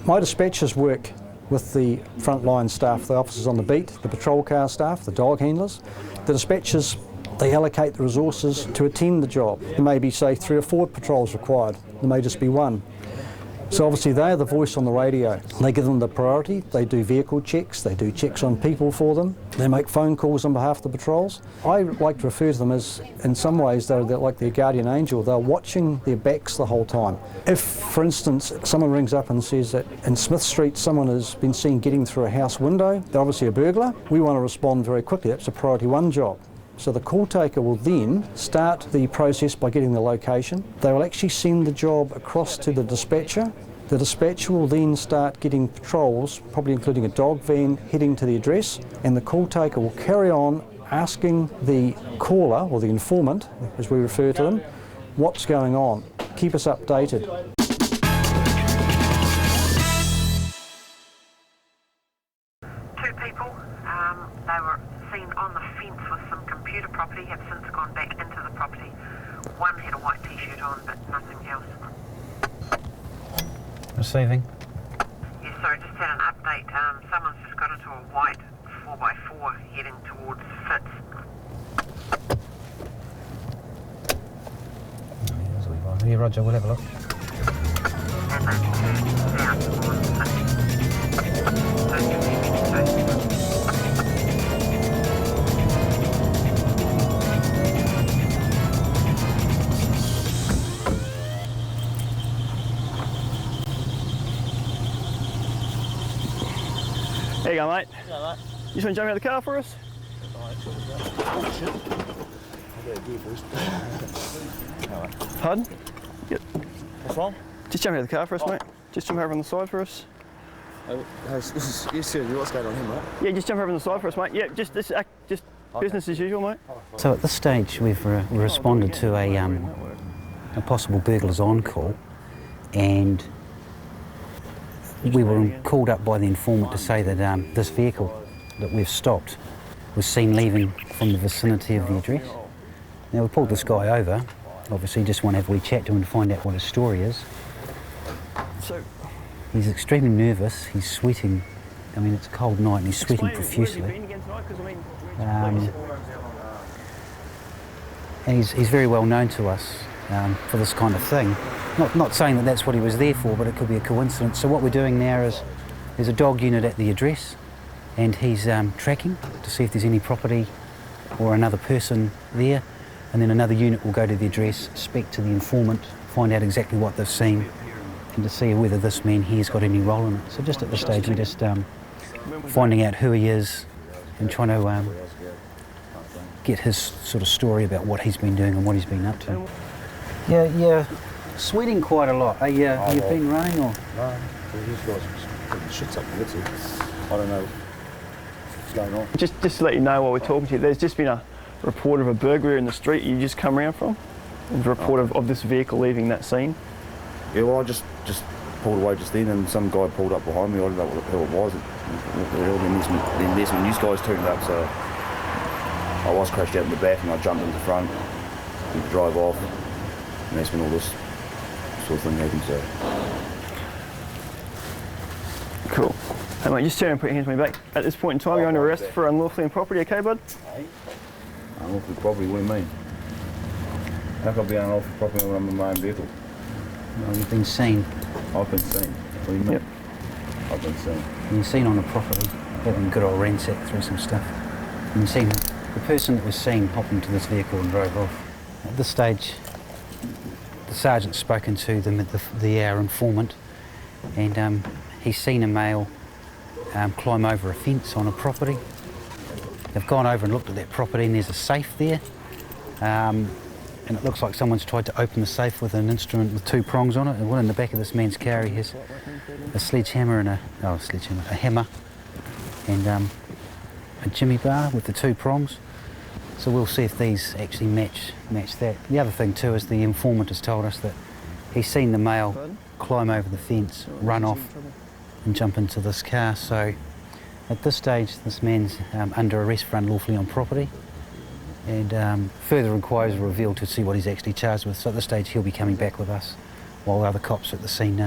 My dispatchers work with the frontline staff, the officers on the beat, the patrol car staff, the dog handlers. The dispatchers, they allocate the resources to attend the job. There may be, say, 3 or 4 patrols required. There may just be 1. So obviously they are the voice on the radio. They give them the priority, they do vehicle checks, they do checks on people for them, they make phone calls on behalf of the patrols. I like to refer to them as, in some ways, they're like their guardian angel. They're watching their backs the whole time. If, for instance, someone rings up and says that in Smith Street someone has been seen getting through a house window, they're obviously a burglar, we want to respond very quickly. That's a priority 1 job. So the call taker will then start the process by getting the location. They will actually send the job across to the dispatcher. The dispatcher will then start getting patrols, probably including a dog van, heading to the address, and the call taker will carry on asking the caller, or the informant, as we refer to them, what's going on. Keep us updated. 2 people, they were seen on the fence with some computer property, have since gone back into the property. 1 had a white t-shirt on, but nothing else. Receiving. Yes, sorry, just had an update. Someone's just got into a white 4x4 heading towards Fitz. Yeah, Roger, we'll have a look. And they turned down towards Fitz. There you go, mate. Yeah, mate. You just want to jump out of the car for us? Oh, shit. I gotta do it first. Pardon? Yep. What's wrong? Just jump out of the car for us, mate. Just jump over on the side for us. You see what's going on here, mate? Yeah, just jump over on the side for us, mate. Yeah, just okay. Business as usual, mate. So at this stage we've responded to a possible burglar's on call, and we were called up by the informant to say that this vehicle that we've stopped was seen leaving from the vicinity of the address. Now we pulled this guy over, obviously just want to have a wee chat to him and find out what his story is. So he's extremely nervous, he's sweating. I mean, it's a cold night and he's sweating profusely. And he's very well known to us for this kind of thing. Not saying that that's what he was there for, but it could be a coincidence. So what we're doing now is there's a dog unit at the address, and he's tracking to see if there's any property or another person there, and then another unit will go to the address, speak to the informant, find out exactly what they've seen, and to see whether this man here's got any role in it. So just at this stage we're just finding out who he is and trying to get his sort of story about what he's been doing and what he's been up to. Yeah, sweating quite a lot. You've been running or? No, these guys putting shits up the lid. I don't know what's going on. just to let you know while we're talking to you, there's just been a report of a burglary in the street you just come around from. There's a report of this vehicle leaving that scene. Yeah, well, I just pulled away just then, and some guy pulled up behind me. I don't know what the hell it was. Then there's some news guys turned up, so I was crashed out in the back, and I jumped in the front and drove off. And that's when all this sort of thing happened, so. Cool. Hey mate, just turn and put your hands on my back. At this point in time, you're under arrest for unlawfully on property, okay bud? Unlawful property, what do you mean? How can I be unlawful property when I'm in my own vehicle? Well, you've been seen. I've been seen. What do you mean? Yep. I've been seen. You've been seen on the property, having a good old ransack through some stuff. You've seen the person that was seen hop into this vehicle and drove off. At this stage, the sergeant's spoken to them at our informant, and he's seen a male climb over a fence on a property. They've gone over and looked at that property, and there's a safe there, and it looks like someone's tried to open the safe with an instrument with 2 prongs on it. And one in the back of this man's car, he has a sledgehammer and a hammer, and a jimmy bar with the 2 prongs. So we'll see if these actually match that. The other thing too is the informant has told us that he's seen the male climb over the fence, run off and jump into this car. So at this stage this man's under arrest for unlawfully on property, and further inquiries are revealed to see what he's actually charged with. So at this stage he'll be coming back with us while other cops at the scene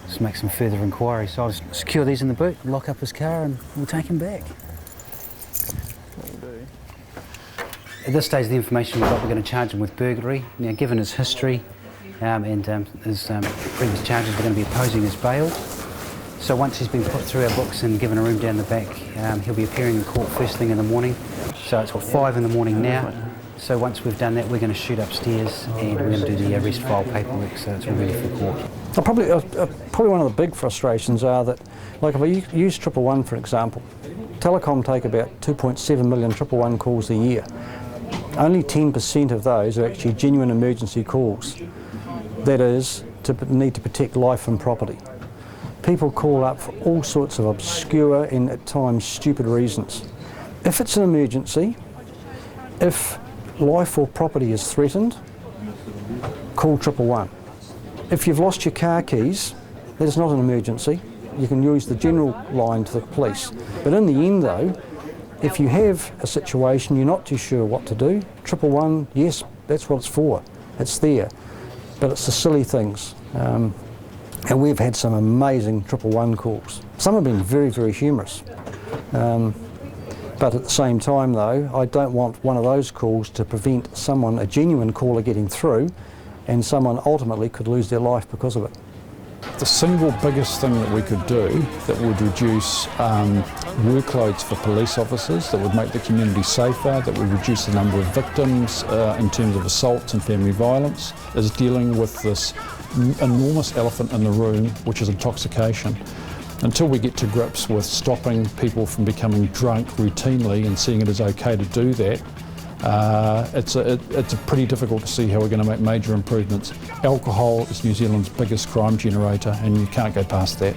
just make some further inquiries. So I'll just secure these in the boot, lock up his car, and we'll take him back. At this stage, the information we've got, we're going to charge him with burglary. Now, given his history and his previous charges, we're going to be opposing his bail. So once he's been put through our books and given a room down the back, he'll be appearing in court first thing in the morning. So it's 5 in the morning now. So once we've done that, we're going to shoot upstairs and we're going to do the arrest file paperwork, so it's all ready for court. Probably one of the big frustrations are that, like if I use 111 for example, Telecom take about 2.7 million 111 calls a year. Only 10% of those are actually genuine emergency calls. That is, to need to protect life and property. People call up for all sorts of obscure and at times stupid reasons. If it's an emergency, if life or property is threatened, call 111. If you've lost your car keys, that is not an emergency. You can use the general line to the police. But in the end though, if you have a situation you're not too sure what to do, 111, yes, that's what it's for. It's there. But it's the silly things. And we've had some amazing 111 calls. Some have been very, very humorous. But at the same time though, I don't want one of those calls to prevent someone, a genuine caller, getting through, and someone ultimately could lose their life because of it. The single biggest thing that we could do that would reduce workloads for police officers, that would make the community safer, that would reduce the number of victims in terms of assaults and family violence, is dealing with this enormous elephant in the room, which is intoxication. Until we get to grips with stopping people from becoming drunk routinely and seeing it as okay to do that, it's pretty difficult to see how we're going to make major improvements. Alcohol is New Zealand's biggest crime generator, and you can't go past that.